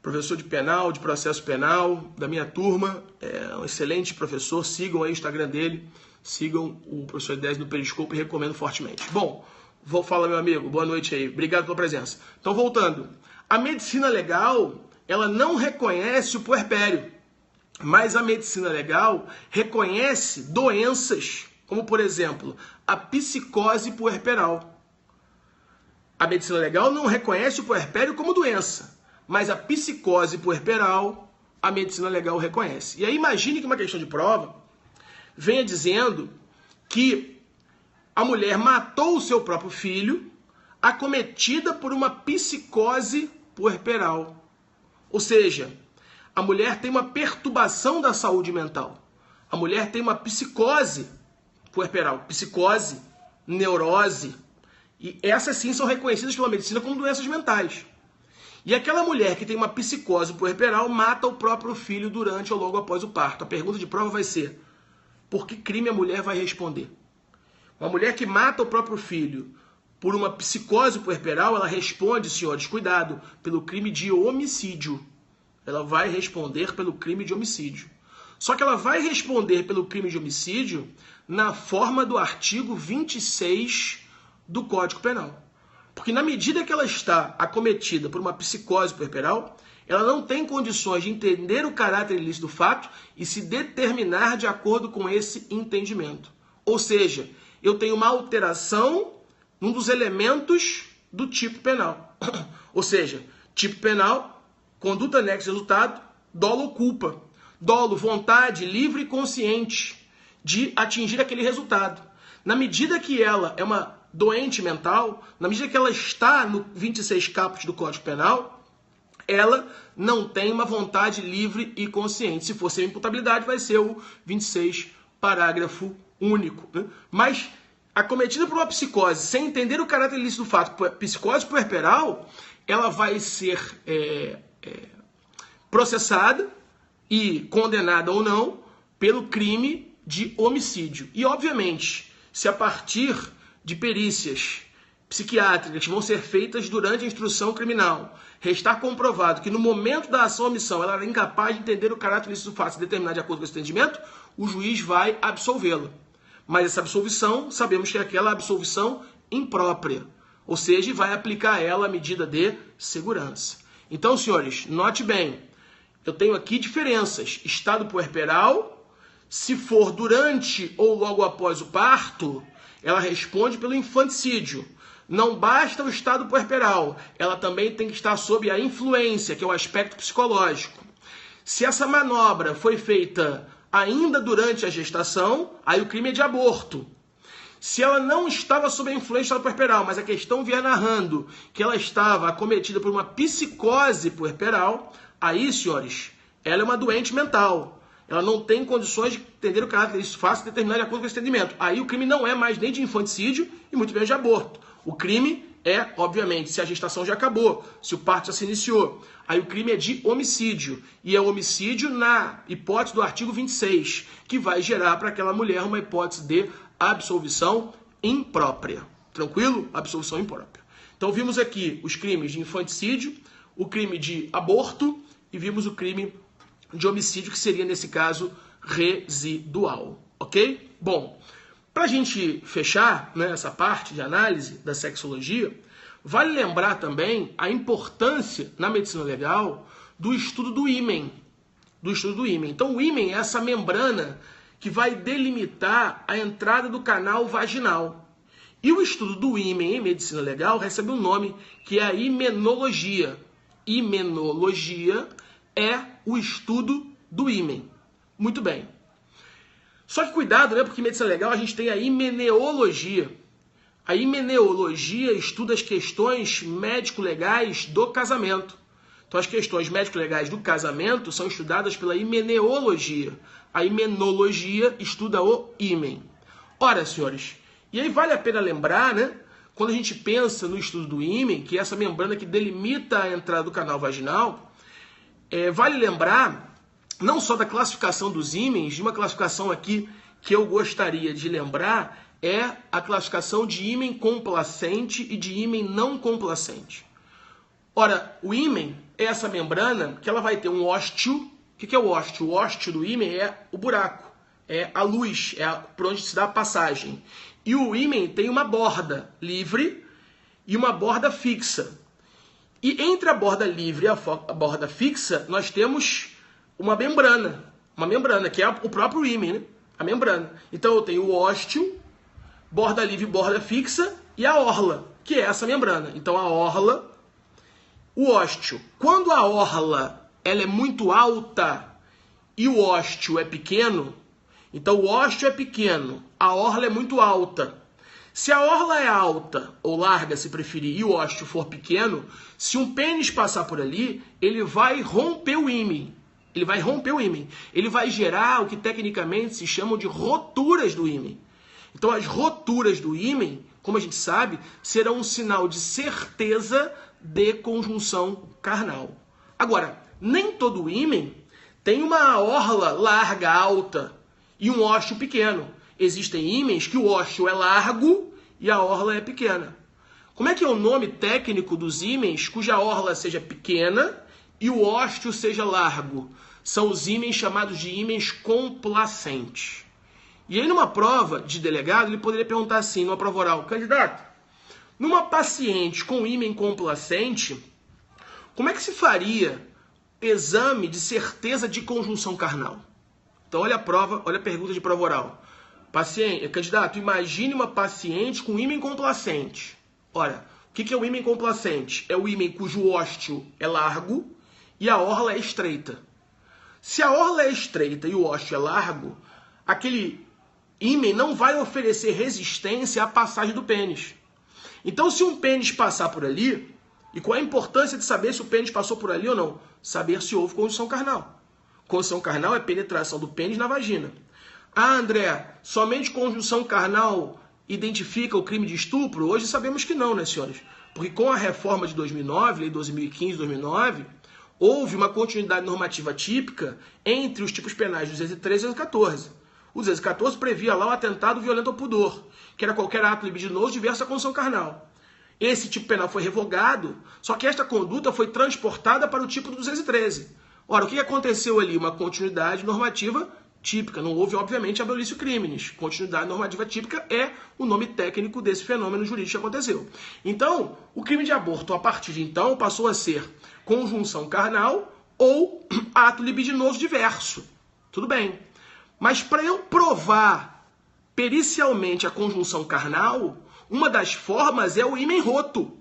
Professor de penal, de processo penal, da minha turma, é um excelente professor. Sigam aí o Instagram dele, sigam o professor Edésio no Periscope e recomendo fortemente. Bom, vou falar, meu amigo, boa noite aí, obrigado pela presença. Então, voltando, a medicina legal, ela não reconhece o puerpério, mas a medicina legal reconhece doenças, como, por exemplo, a psicose puerperal. A medicina legal não reconhece o puerpério como doença, mas a psicose puerperal, a medicina legal reconhece. E aí imagine que uma questão de prova venha dizendo que a mulher matou o seu próprio filho acometida por uma psicose puerperal. Ou seja, a mulher tem uma perturbação da saúde mental. A mulher tem uma psicose puerperal, psicose, neurose. E essas sim são reconhecidas pela medicina como doenças mentais. E aquela mulher que tem uma psicose puerperal mata o próprio filho durante ou logo após o parto. A pergunta de prova vai ser: por que crime a mulher vai responder? Uma mulher que mata o próprio filho por uma psicose puerperal, ela responde, senhores, cuidado, pelo crime de homicídio. Ela vai responder pelo crime de homicídio. Só que ela vai responder pelo crime de homicídio na forma do artigo 26 do Código Penal. Porque na medida que ela está acometida por uma psicose puerperal, ela não tem condições de entender o caráter ilícito do fato e se determinar de acordo com esse entendimento. Ou seja, eu tenho uma alteração num dos elementos do tipo penal. Ou seja, tipo penal, conduta, nexo, resultado, dolo ou culpa. Dolo, vontade livre e consciente de atingir aquele resultado. Na medida que ela é uma doente mental, na medida que ela está no 26 caput do Código Penal, ela não tem uma vontade livre e consciente. Se for sem imputabilidade, vai ser o 26, parágrafo único. Né? Mas, acometida por uma psicose, sem entender o caráter ilícito do fato, psicose puerperal, ela vai ser processada e condenada ou não pelo crime de homicídio. E, obviamente, se a partir de perícias psiquiátricas que vão ser feitas durante a instrução criminal, restar comprovado que no momento da ação ou omissão ela era incapaz de entender o caráter ilícito do fato e determinar de acordo com esse entendimento, o juiz vai absolvê-la. Mas essa absolvição, sabemos que é aquela absolvição imprópria, ou seja, vai aplicar a ela a medida de segurança. Então, senhores, note bem, eu tenho aqui diferenças. Estado puerperal, se for durante ou logo após o parto, ela responde pelo infanticídio. Não basta o estado puerperal, ela também tem que estar sob a influência, que é o aspecto psicológico. Se essa manobra foi feita ainda durante a gestação, aí o crime é de aborto. Se ela não estava sob a influência do estado puerperal, mas a questão vier narrando que ela estava acometida por uma psicose puerperal, aí, senhores, ela é uma doente mental. Ela não tem condições de entender o caráter disso fácil e determinar de acordo com esse entendimento. Aí o crime não é mais nem de infanticídio e muito menos de aborto. O crime é, obviamente, se a gestação já acabou, se o parto já se iniciou. Aí o crime é de homicídio. E é homicídio na hipótese do artigo 26, que vai gerar para aquela mulher uma hipótese de absolvição imprópria. Tranquilo? Absolvição imprópria. Então vimos aqui os crimes de infanticídio, o crime de aborto e vimos o crime de homicídio, que seria, nesse caso, residual. Ok? Bom, para a gente fechar, né, essa parte de análise da sexologia, vale lembrar também a importância na medicina legal do estudo do ímen. Então o ímen é essa membrana que vai delimitar a entrada do canal vaginal. E o estudo do ímen em medicina legal recebe um nome que é a himenologia. Himenologia é o estudo do ímen. Muito bem. Só que cuidado, né? Porque em medicina legal a gente tem a himeneologia. A himeneologia estuda as questões médico-legais do casamento. Então as questões médico-legais do casamento são estudadas pela himeneologia. A himenologia estuda o ímen. Ora, senhores, e aí vale a pena lembrar, né? Quando a gente pensa no estudo do ímen, que é essa membrana que delimita a entrada do canal vaginal, vale lembrar não só da classificação dos ímens, de uma classificação aqui que eu gostaria de lembrar, é a classificação de ímen complacente e de ímen não complacente. Ora, o ímen é essa membrana que ela vai ter um ósteo. O que é o ósteo? O ósteo do ímen é o buraco, é a luz, é por onde se dá a passagem. E o ímen tem uma borda livre e uma borda fixa. E entre a borda livre e a borda fixa, nós temos uma membrana, que é o próprio ímen, né? A membrana. Então eu tenho o ósteo, borda livre e borda fixa, e a orla, que é essa membrana. Então a orla, o ósteo. Quando a orla ela é muito alta e o ósteo é pequeno, então o ósteo é pequeno, a orla é muito alta. Se a orla é alta, ou larga se preferir, e o ósteo for pequeno, se um pênis passar por ali, ele vai romper o ímen. Ele vai gerar o que tecnicamente se chamam de roturas do ímen. Então as roturas do ímen, como a gente sabe, serão um sinal de certeza de conjunção carnal. Agora, nem todo ímen tem uma orla larga, alta, e um ósteo pequeno. Existem ímens que o ósteo é largo e a orla é pequena. Como é que é o nome técnico dos ímens cuja orla seja pequena e o ósteo seja largo? São os ímens chamados de ímens complacentes. E aí numa prova de delegado, ele poderia perguntar assim, numa prova oral: candidato, numa paciente com ímen complacente, como é que se faria exame de certeza de conjunção carnal? Então olha a prova, olha a pergunta de prova oral. Candidato, imagine uma paciente com ímen complacente. Ora, o que é o ímen complacente? É o ímen cujo ósteo é largo e a orla é estreita. Se a orla é estreita e o ósteo é largo, aquele ímen não vai oferecer resistência à passagem do pênis. Então, se um pênis passar por ali, e qual é a importância de saber se o pênis passou por ali ou não? Saber se houve conjunção carnal. Conjunção carnal é penetração do pênis na vagina. Ah, André, somente conjunção carnal identifica o crime de estupro? Hoje sabemos que não, né, senhores? Porque com a reforma de 2009, lei 2015-2009, houve uma continuidade normativa típica entre os tipos penais 213 e 214. O 214 previa lá o atentado violento ao pudor, que era qualquer ato libidinoso diverso da condição carnal. Esse tipo penal foi revogado, só que esta conduta foi transportada para o tipo do 213. Ora, o que aconteceu ali? Uma continuidade normativa típica. Não houve, obviamente, abolício crimes. Continuidade normativa típica é o nome técnico desse fenômeno jurídico que aconteceu. Então, o crime de aborto, a partir de então, passou a ser conjunção carnal ou ato libidinoso diverso. Tudo bem. Mas para eu provar pericialmente a conjunção carnal, uma das formas é o ímen roto.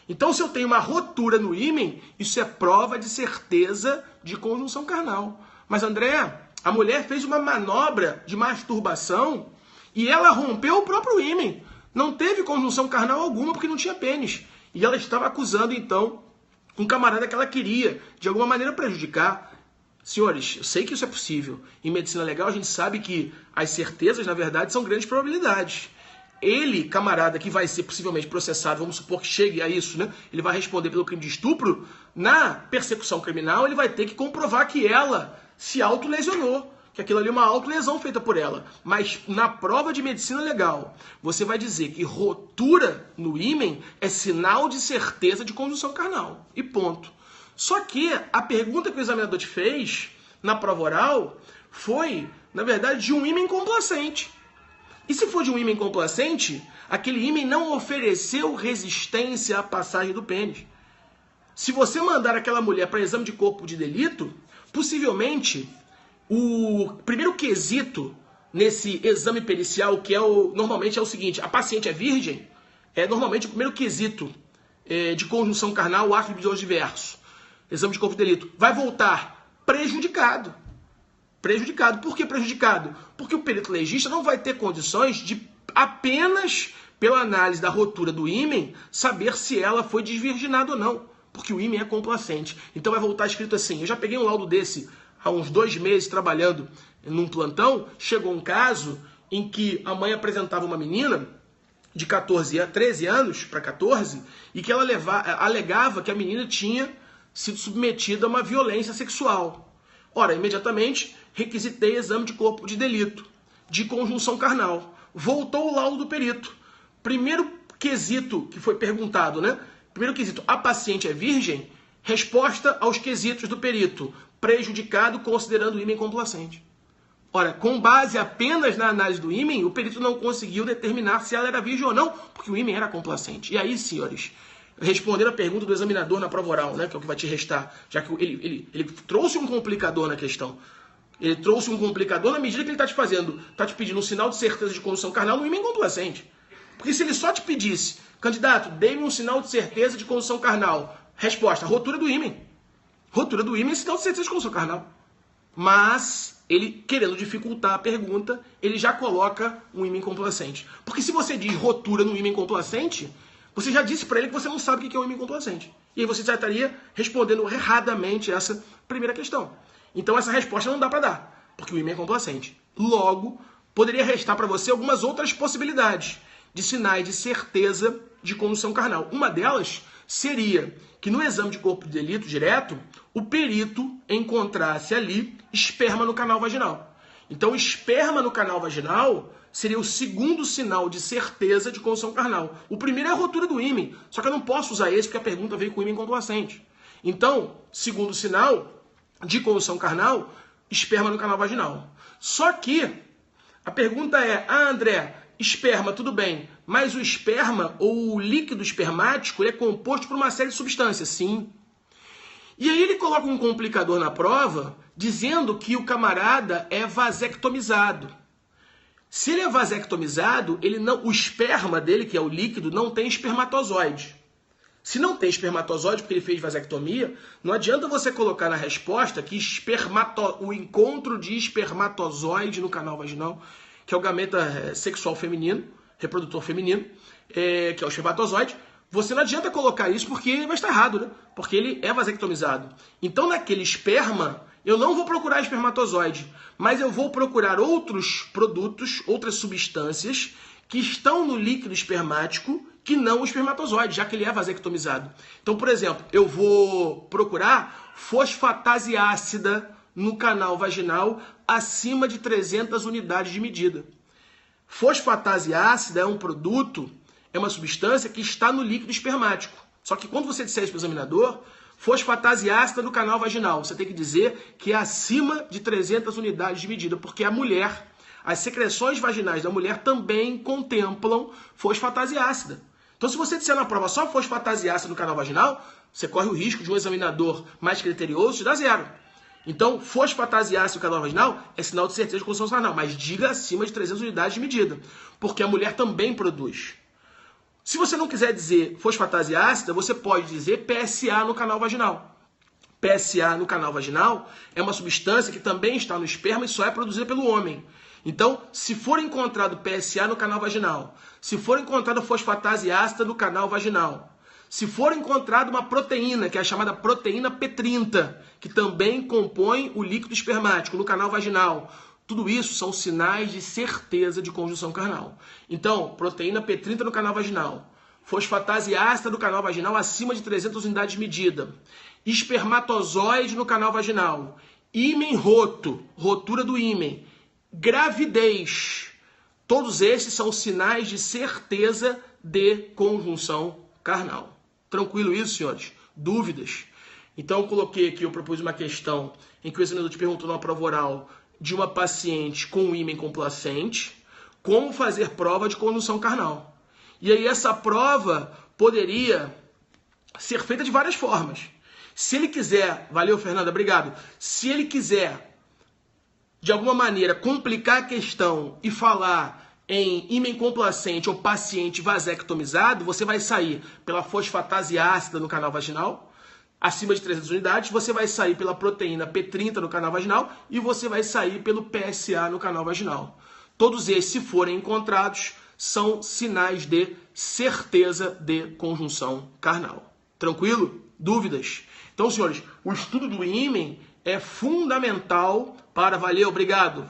Então, se eu tenho uma rotura no ímen, isso é prova de certeza de conjunção carnal. Mas, André, a mulher fez uma manobra de masturbação e ela rompeu o próprio ímen. Não teve conjunção carnal alguma porque não tinha pênis. E ela estava acusando, então, um camarada que ela queria, de alguma maneira, prejudicar. Senhores, eu sei que isso é possível. Em medicina legal, a gente sabe que as certezas, na verdade, são grandes probabilidades. Ele, camarada, que vai ser possivelmente processado, vamos supor que chegue a isso, né? Ele vai responder pelo crime de estupro. Na persecução criminal, ele vai ter que comprovar que ela se autolesionou, que aquilo ali é uma autolesão feita por ela. Mas na prova de medicina legal, você vai dizer que rotura no ímen é sinal de certeza de conjunção carnal. E ponto. Só que a pergunta que o examinador te fez na prova oral foi, na verdade, de um ímen complacente. E se for de um ímen complacente, aquele ímen não ofereceu resistência à passagem do pênis. Se você mandar aquela mulher para exame de corpo de delito, possivelmente o primeiro quesito nesse exame pericial, que normalmente é o seguinte: a paciente é virgem, é normalmente o primeiro quesito de conjunção carnal, o ato libidinoso diverso, exame de corpo de delito, vai voltar prejudicado. Prejudicado. Por que prejudicado? Porque o perito legista não vai ter condições de apenas, pela análise da rotura do ímen, saber se ela foi desvirginada ou não. Porque o ímen é complacente. Então vai voltar escrito assim. Eu já peguei um laudo desse há uns 2 meses trabalhando num plantão. Chegou um caso em que a mãe apresentava uma menina de 13 anos para 14 e que ela alegava que a menina tinha sido submetida a uma violência sexual. Ora, imediatamente requisitei exame de corpo de delito, de conjunção carnal. Voltou o laudo do perito. Primeiro quesito que foi perguntado, né? Primeiro quesito, a paciente é virgem? Resposta aos quesitos do perito. Prejudicado considerando o ímen complacente. Ora, com base apenas na análise do ímen, o perito não conseguiu determinar se ela era virgem ou não, porque o ímen era complacente. E aí, senhores, respondendo a pergunta do examinador na prova oral, né, que é o que vai te restar, já que ele trouxe um complicador na questão. Ele trouxe um complicador na medida que ele está te pedindo um sinal de certeza de conjunção carnal no ímen complacente. Porque se ele só te pedisse, candidato, dê-me um sinal de certeza de conjunção carnal. Resposta, rotura do ímen. Rotura do ímen é sinal de certeza de conjunção carnal. Mas ele, querendo dificultar a pergunta, ele já coloca um ímen complacente. Porque se você diz rotura no ímen complacente, você já disse para ele que você não sabe o que é um ímen complacente. E aí você já estaria respondendo erradamente essa primeira questão. Então essa resposta não dá para dar, porque o ímen é complacente. Logo, poderia restar para você algumas outras possibilidades de sinais de certeza de conjunção carnal. Uma delas seria que no exame de corpo de delito direto, o perito encontrasse ali esperma no canal vaginal. Então, esperma no canal vaginal seria o segundo sinal de certeza de conjunção carnal. O primeiro é a rotura do ímen, só que eu não posso usar esse porque a pergunta veio com o ímen complacente. Então, segundo sinal de conjunção carnal, esperma no canal vaginal. Só que a pergunta é, André, esperma, tudo bem, mas o esperma ou o líquido espermático ele é composto por uma série de substâncias, sim. E aí ele coloca um complicador na prova, dizendo que o camarada é vasectomizado. Se ele é vasectomizado, o esperma dele, que é o líquido, não tem espermatozoide. Se não tem espermatozoide porque ele fez vasectomia, não adianta você colocar na resposta que o encontro de espermatozoide no canal vaginal, que é o gameta sexual feminino, reprodutor feminino, que é o espermatozoide, você não adianta colocar isso porque vai estar errado, né? Porque ele é vasectomizado. Então, naquele esperma, eu não vou procurar espermatozoide, mas eu vou procurar outros produtos, outras substâncias que estão no líquido espermático que não o espermatozoide, já que ele é vasectomizado. Então, por exemplo, eu vou procurar fosfatase ácida no canal vaginal acima de 300 unidades de medida. Fosfatase ácida é um produto, é uma substância que está no líquido espermático. Só que quando você disser isso para o examinador, fosfatase ácida no canal vaginal, você tem que dizer que é acima de 300 unidades de medida, porque a mulher, as secreções vaginais da mulher também contemplam fosfatase ácida. Então, se você disser na prova só fosfatase ácida no canal vaginal, você corre o risco de um examinador mais criterioso te dar 0. Então, fosfatase ácida no canal vaginal é sinal de certeza de construção carnal, mas diga acima de 300 unidades de medida, porque a mulher também produz. Se você não quiser dizer fosfatase ácida, você pode dizer PSA no canal vaginal. PSA no canal vaginal é uma substância que também está no esperma e só é produzida pelo homem. Então, se for encontrado PSA no canal vaginal, se for encontrada fosfatase ácida no canal vaginal, se for encontrada uma proteína, que é a chamada proteína P30, que também compõe o líquido espermático no canal vaginal, tudo isso são sinais de certeza de conjunção carnal. Então, proteína P30 no canal vaginal, fosfatase ácida no canal vaginal acima de 300 unidades de medida, espermatozoide no canal vaginal, ímen roto, rotura do ímen, gravidez. Todos esses são sinais de certeza de conjunção carnal. Tranquilo isso, senhores? Dúvidas? Então eu coloquei aqui, eu propus uma questão em que o examinador te perguntou numa prova oral de uma paciente com ímen complacente, como fazer prova de conjunção carnal. E aí essa prova poderia ser feita de várias formas. Se ele quiser, valeu Fernanda, obrigado. Se ele quiser, de alguma maneira, complicar a questão e falar em ímen complacente ou paciente vasectomizado, você vai sair pela fosfatase ácida no canal vaginal, acima de 300 unidades, você vai sair pela proteína P30 no canal vaginal e você vai sair pelo PSA no canal vaginal. Todos esses, se forem encontrados, são sinais de certeza de conjunção carnal. Tranquilo? Dúvidas? Então, senhores, o estudo do ímen é fundamental para... Valeu, obrigado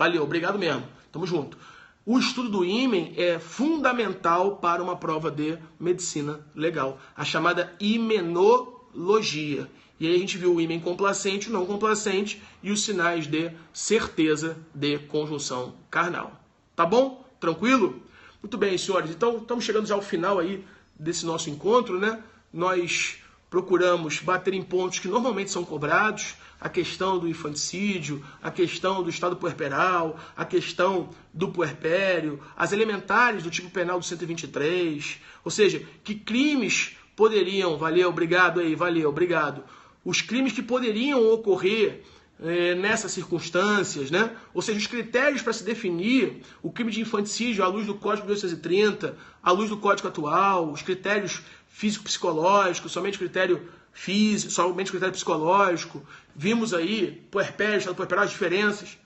mesmo. Tamo junto. O estudo do ímen é fundamental para uma prova de medicina legal, a chamada imenologia. E aí a gente viu o ímen complacente, o não complacente e os sinais de certeza de conjunção carnal. Tá bom? Tranquilo? Muito bem, senhores. Então, estamos chegando já ao final aí desse nosso encontro, né? Nós procuramos bater em pontos que normalmente são cobrados, a questão do infanticídio, a questão do estado puerperal, a questão do puerpério, as elementares do tipo penal do 123, ou seja, que crimes poderiam, obrigado, os crimes que poderiam ocorrer nessas circunstâncias, né? Ou seja, os critérios para se definir o crime de infanticídio à luz do Código de 1830, à luz do Código atual, os critérios físico-psicológicos, somente critério físico, somente critério psicológico. Vimos aí puerpério, estado puerperal, as diferenças.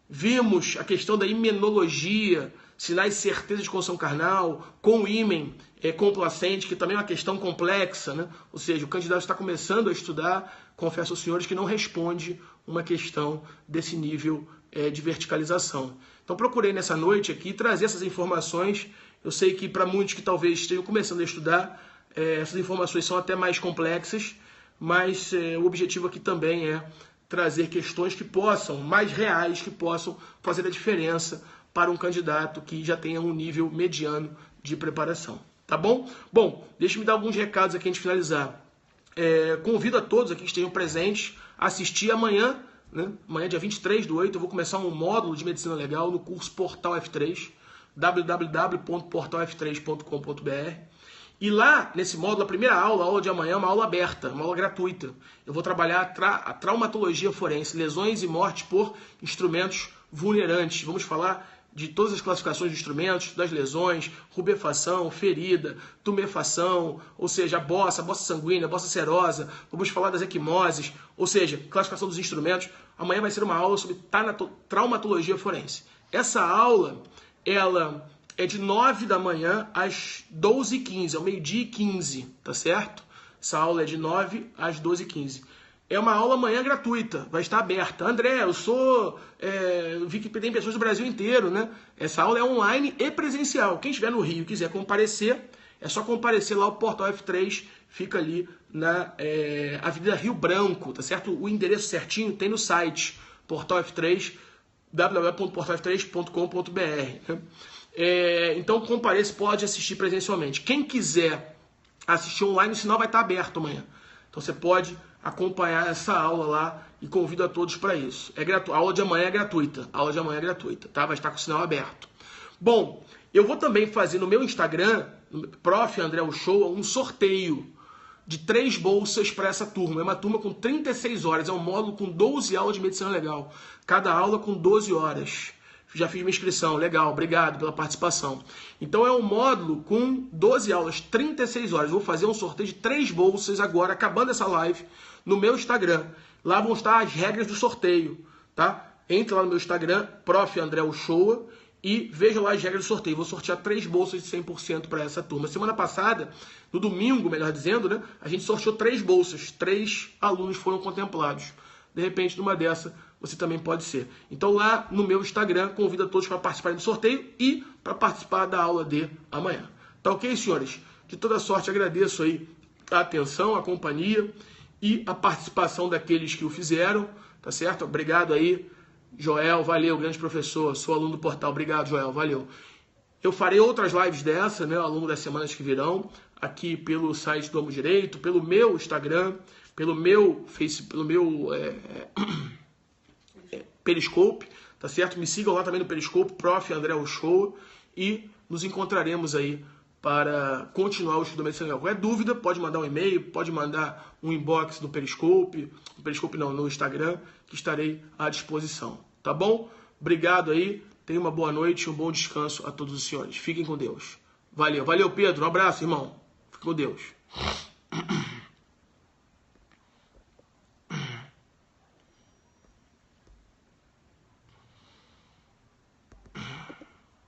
Vimos a questão da imenologia, sinais de certeza de conjunção carnal, com o ímen complacente, que também é uma questão complexa, né? Ou seja, o candidato está começando a estudar, confesso aos senhores que não responde uma questão desse nível de verticalização. Então procurei nessa noite aqui trazer essas informações. Eu sei que para muitos que talvez estejam começando a estudar, essas informações são até mais complexas, mas o objetivo aqui também é trazer questões que possam, mais reais, que possam fazer a diferença para um candidato que já tenha um nível mediano de preparação. Tá bom? Bom, deixa-me dar alguns recados aqui antes de finalizar. Convido a todos aqui que estejam presentes a assistir amanhã, né? Amanhã, dia 23/8, eu vou começar um módulo de medicina legal no curso Portal F3, www.portalf3.com.br. E lá, nesse módulo, a primeira aula, a aula de amanhã, é uma aula aberta, uma aula gratuita. Eu vou trabalhar a traumatologia forense, lesões e mortes por instrumentos vulnerantes. Vamos falar de todas as classificações de instrumentos, das lesões, rubefação, ferida, tumefação, ou seja, a bossa sanguínea, a bossa serosa. Vamos falar das equimoses, ou seja, classificação dos instrumentos. Amanhã vai ser uma aula sobre traumatologia forense. Essa aula, ela é de 9 da manhã às 12h15, ao meio-dia e 15, tá certo? Essa aula é de 9 às 12h15. É uma aula amanhã gratuita, vai estar aberta. André, eu vi que tem pessoas do Brasil inteiro, né? Essa aula é online e presencial. Quem estiver no Rio e quiser comparecer, é só comparecer lá, o Portal F3 fica ali na Avenida Rio Branco, tá certo? O endereço certinho tem no site, Portal F3, www.portalf3.com.br. Então compareça, pode assistir presencialmente. Quem quiser assistir online, o sinal vai estar aberto amanhã. Então você pode acompanhar essa aula lá e convido a todos para isso. A aula de amanhã é gratuita. Tá? Vai estar com o sinal aberto. Bom, Eu vou também fazer no meu Instagram, Prof. André Uchoa, um sorteio de 3 bolsas para essa turma. É uma turma com 36 horas, é um módulo com 12 aulas de medicina legal. Cada aula com 12 horas. Já fiz minha inscrição, legal, obrigado pela participação. Então é um módulo com 12 aulas, 36 horas. Vou fazer um sorteio de 3 bolsas agora, acabando essa live, no meu Instagram. Lá vão estar as regras do sorteio, tá? Entre lá no meu Instagram, Prof. André Uchoa, e veja lá as regras do sorteio. Vou sortear 3 bolsas de 100% para essa turma. Semana passada, no domingo, melhor dizendo, né, a gente sorteou 3 bolsas. 3 alunos foram contemplados. De repente, numa dessa, você também pode ser. Então, lá no meu Instagram, convido a todos para participarem do sorteio e para participar da aula de amanhã. Tá ok, senhores? De toda sorte, agradeço aí a atenção, a companhia e a participação daqueles que o fizeram, tá certo? Obrigado aí. Joel, valeu, grande professor, sou aluno do portal, obrigado, Joel, valeu. Eu farei outras lives dessa, né, ao longo das semanas que virão, aqui pelo site do Amo Direito, pelo meu Instagram, pelo meu Facebook, pelo meu Periscope, tá certo? Me sigam lá também no Periscope, Prof. André Uchoa, e nos encontraremos aí para continuar o estudo da medicina legal. Qualquer dúvida, pode mandar um e-mail, pode mandar um inbox no Periscope não, no Instagram, que estarei à disposição, tá bom? Obrigado aí, tenha uma boa noite e um bom descanso a todos os senhores. Fiquem com Deus. Valeu, valeu Pedro, um abraço, irmão. Fique com Deus.